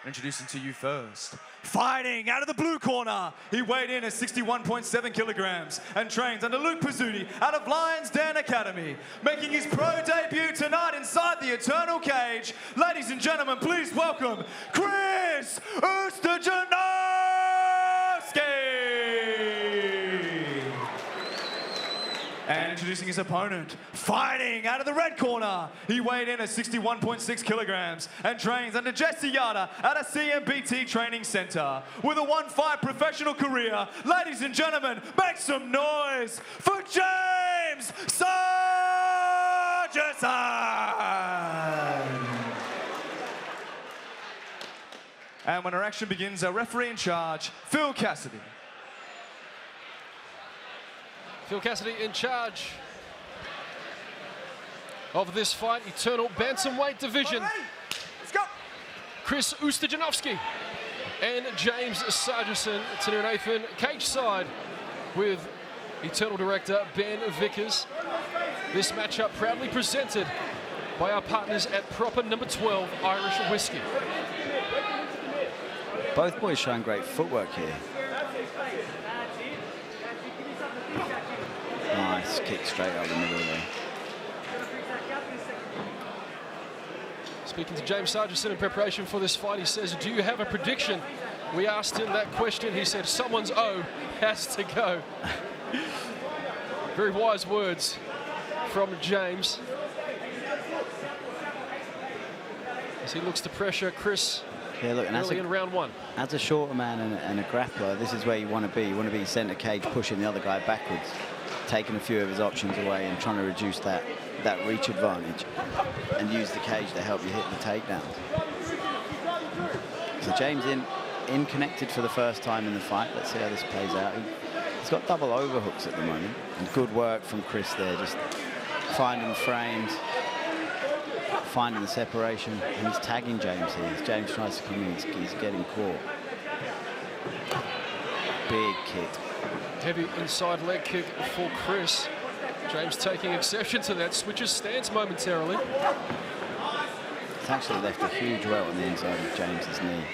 Introducing to you first, fighting out of the blue corner. He weighed in at 61.7 kilograms and trains under Luke Pizzuti out of Lions Den Academy. Making his pro debut tonight inside the Eternal Cage. Ladies and gentlemen, please welcome Kris Ustijanovski. And introducing his opponent, fighting out of the red corner. He weighed in at 61.6 kilograms and trains under Jesse Yada at a CMBT training center. With a one-fight professional career, ladies and gentlemen, make some noise for James Sargison! And when our action begins, our referee in charge, Phil Cassidy. Phil Cassidy in charge of this fight, Eternal Bantamweight division. Let's go. Kris Ustijanovski and James Sargison to near Nathan cage side with Eternal director Ben Vickers. This matchup proudly presented by our partners at Proper Number 12 Irish Whiskey. Both boys showing great footwork here. Nice kick straight out the middle there. Speaking to James Sargison in preparation for this fight, he says, do you have a prediction? We asked him that question. He said, someone's O has to go. Very wise words from James. As he looks to pressure Kris early in round one. As a shorter man and a grappler, this is where you want to be. You want to be centre cage, pushing the other guy backwards, taking a few of his options away and trying to reduce that reach advantage and use the cage to help you hit the takedown. So James in connected for the first time in the fight. Let's see how this plays out. He's got double overhooks at the moment, and good work from Kris there, just finding frames, finding the separation, and he's tagging James here. As James tries to come in, he's getting caught. Big kick. Heavy inside leg kick for Kris. James taking exception to that, switches stance momentarily. It's actually left a huge welt on the inside of James's knee.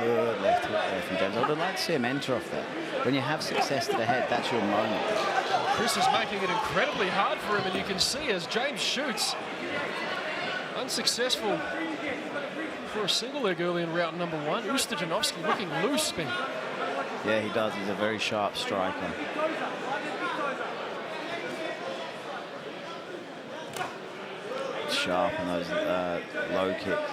Good left hook there from James. I would have liked to see him enter off that. When you have success to the head, that's your moment. Kris is making it incredibly hard for him, and you can see as James shoots. Unsuccessful for a single leg early in round number one. Ustijanovski looking loose, Ben. Yeah, he does. He's a very sharp striker. Sharp on those low kicks.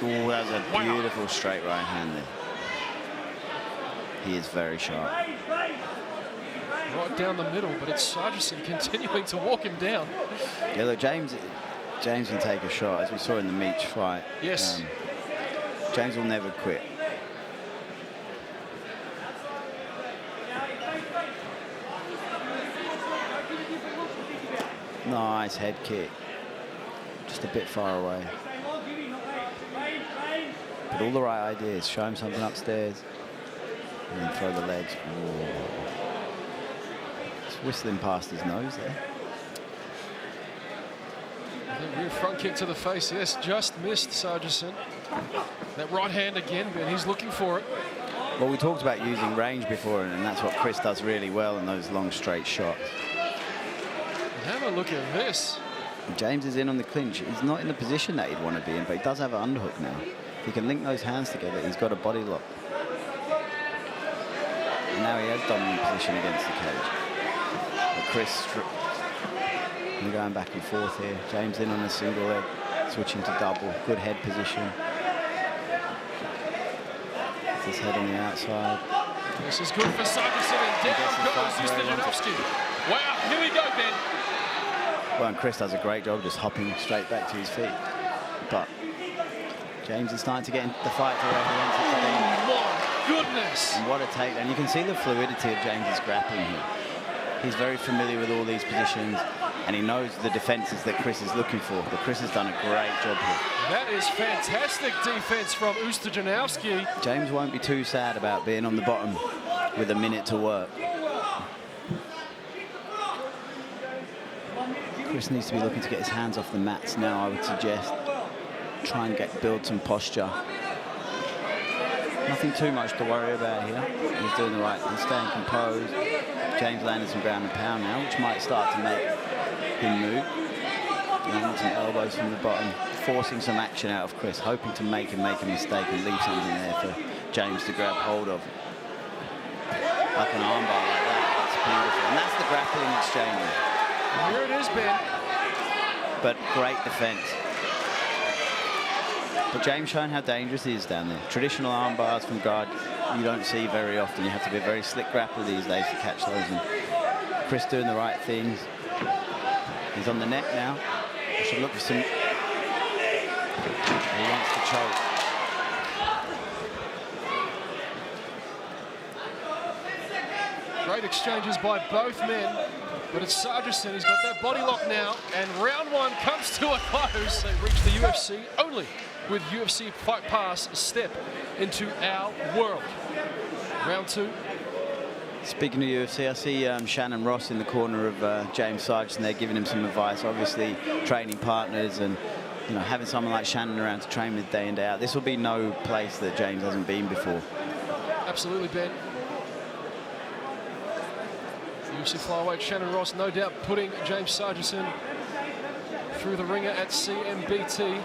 Oh, that was a beautiful straight right hand there. He is very sharp. Right down the middle, but it's Sargison continuing to walk him down. Yeah, look, James can take a shot, as we saw in the Meach fight. Yes. James will never quit. Nice head kick. Just a bit far away. But all the right ideas. Show him something upstairs. And then throw the legs. Ooh. Just whistling past his nose there. The rear front kick to the face, yes, just missed Sargison. That right hand again, Ben, he's looking for it. Well, we talked about using range before, and that's what Kris does really well in those long, straight shots. Have a look at this. James is in on the clinch. He's not in the position that he'd want to be in, but he does have an underhook now. If he can link those hands together, he's got a body lock. And now he has dominant position against the cage. But Kris going back and forth here. James in on a single leg, switching to double. Good head position. His head on the outside. This is good for Sargison, and down goes Ustijanovski. Wow, here we go, Ben. Well, and Kris does a great job just hopping straight back to his feet. But James is starting to get into the fight to where he wants it to be. Oh, my goodness. And what a takedown. You can see the fluidity of James's grappling here. He's very familiar with all these positions, and he knows the defenses that Kris is looking for. But Kris has done a great job here. That is fantastic defense from Ustijanovski. James won't be too sad about being on the bottom with a minute to work. Kris needs to be looking to get his hands off the mats now, I would suggest. Try and build some posture. Nothing too much to worry about here. He's doing the right thing, staying composed. James landed some ground and pound now, which might start to make him move. Landing some elbows from the bottom, forcing some action out of Kris, hoping to make him make a mistake and leave something there for James to grab hold of. Like an armbar like that, that's beautiful. And that's the grappling exchange. Here it is, Ben. But great defense. But James showing how dangerous he is down there. Traditional arm bars from guard you don't see very often. You have to be a very slick grappler these days to catch those. And Kris doing the right things. He's on the neck now. Should look for some. He wants to choke. Great exchanges by both men, but it's Sargison. He's got that body lock now, and round one comes to a close. They reach the UFC only with UFC Fight Pass step into our world. Round two. Speaking of UFC, I see Shannon Ross in the corner of James Sargison. They're giving him some advice. Obviously, training partners and having someone like Shannon around to train with day in, day out. This will be no place that James hasn't been before. Absolutely, Ben. UFC flyweight Shannon Ross, no doubt putting James Sargison through the ringer at CMBT.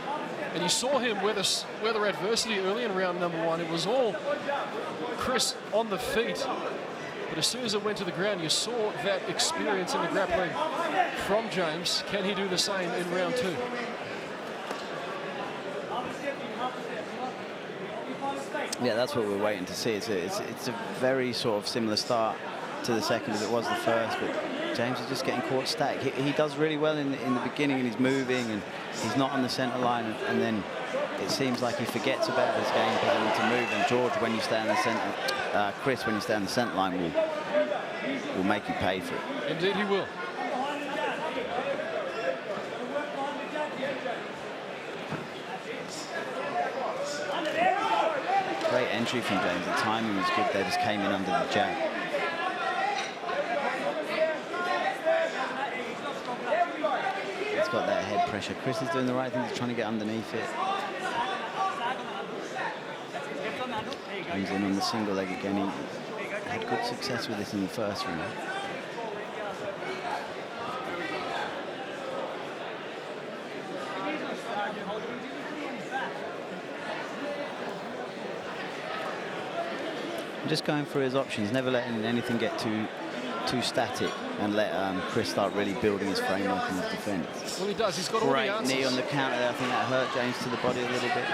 And you saw him weather adversity early in round number one. It was all Kris on the feet. But as soon as it went to the ground, you saw that experience in the grappling from James. Can he do the same in round two? Yeah, that's what we're waiting to see. It's a very sort of similar start to the second as it was the first, but James is just getting caught static. He does really well in the beginning, and he's moving, and he's not on the centre line, and then it seems like he forgets about his game plan to move. And George, when you stay on the centre, Kris, when you stay on the centre line, will make you pay for it. Indeed, he will. Great entry from James. The timing was good. They just came in under the jab. He's got that head pressure. Kris is doing the right thing. He's trying to get underneath it. Comes in on the single leg again. He had good success with this in the first round. Just going through his options, never letting anything get too static, and let Kris start really building his framework and his defense. Well, he does. He's got all the answers. Great knee on the counter there. I think that hurt James to the body a little bit.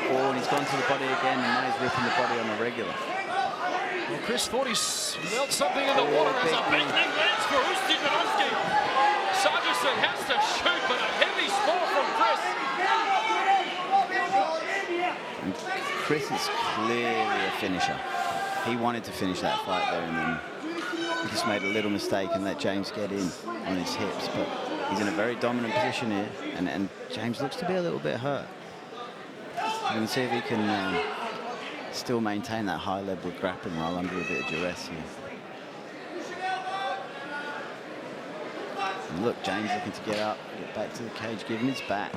Oh, and he's gone to the body again, and now he's ripping the body on the regular. Well, Kris thought he smelled something in the water as a big knee lands for Ustijanovski. Sargison has to shoot, but a heavy score from Kris. And Kris is clearly a finisher. He wanted to finish that fight there, and then he just made a little mistake and let James get in on his hips. But he's in a very dominant position here, and James looks to be a little bit hurt. You can see if he can still maintain that high level of grappling while under a bit of duress here. And look, James looking to get up, get back to the cage, give him his back.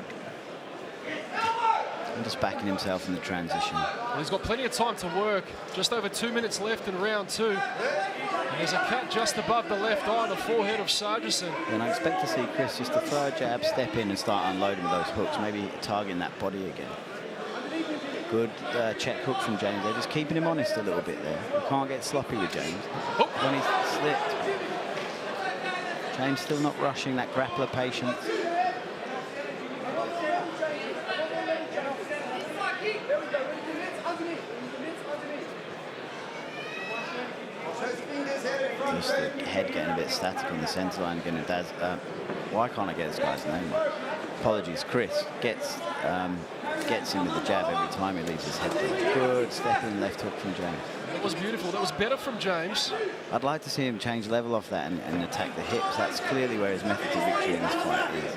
And just backing himself in the transition. Well, he's got plenty of time to work. Just over 2 minutes left in round two. And there's a cut just above the left eye on the forehead of Sargison. And I expect to see Kris just a third jab, step in and start unloading with those hooks, maybe targeting that body again. Good check hook from James. They're just keeping him honest a little bit there. You can't get sloppy with James. When he's slipped. James still not rushing, that grappler patience. Just the head getting a bit static on the centre line. Why can't I get this guy's name? Apologies. Kris gets him with the jab every time he leaves his head there. Good step in left hook from James. That was beautiful. That was better from James. I'd like to see him change level off that and attack the hips. That's clearly where his method to victory in this fight is.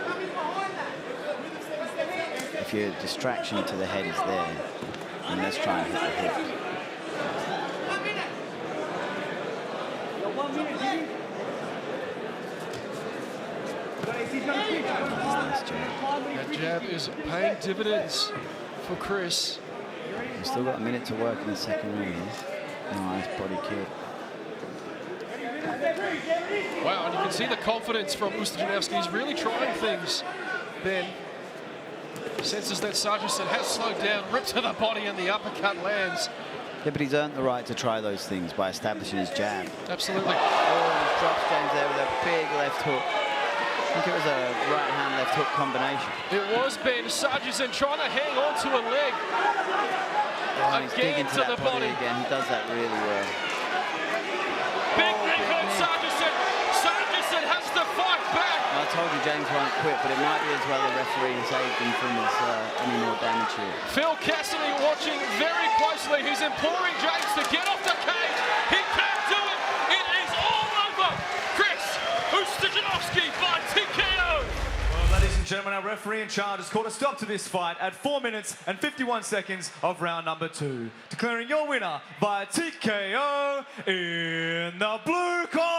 If your distraction to the head is there, then let's try and hit the hip. Nice jab. That jab is paying dividends for Kris. We've still got a minute to work in the second round. Nice body kick. Wow, and you can see the confidence from Ustijanovski. He's really trying things. Ben senses that Sargison has slowed down, ripped to the body, and the uppercut lands. Yeah, but he's earned the right to try those things by establishing his jab. Absolutely. Oh, he drops James there with a big left hook. I think it was a right-hand, left hook combination. It was Ben Sargison trying to hang on to a leg. Oh, he's Again digging to the body. again. He does that really well. Big knee from Sargison. Sargison has to fight back. I told you James won't quit, but it might be as well the referee saved him from any more damage here. Phil Cassidy watching very closely. He's imploring James to get off the cage. He can't do it. It is all over. Kris Ustijanovski by TKO. Well, ladies and gentlemen, our referee in charge has called a stop to this fight at 4 minutes and 51 seconds of round number 2. Declaring your winner by TKO in the blue corner.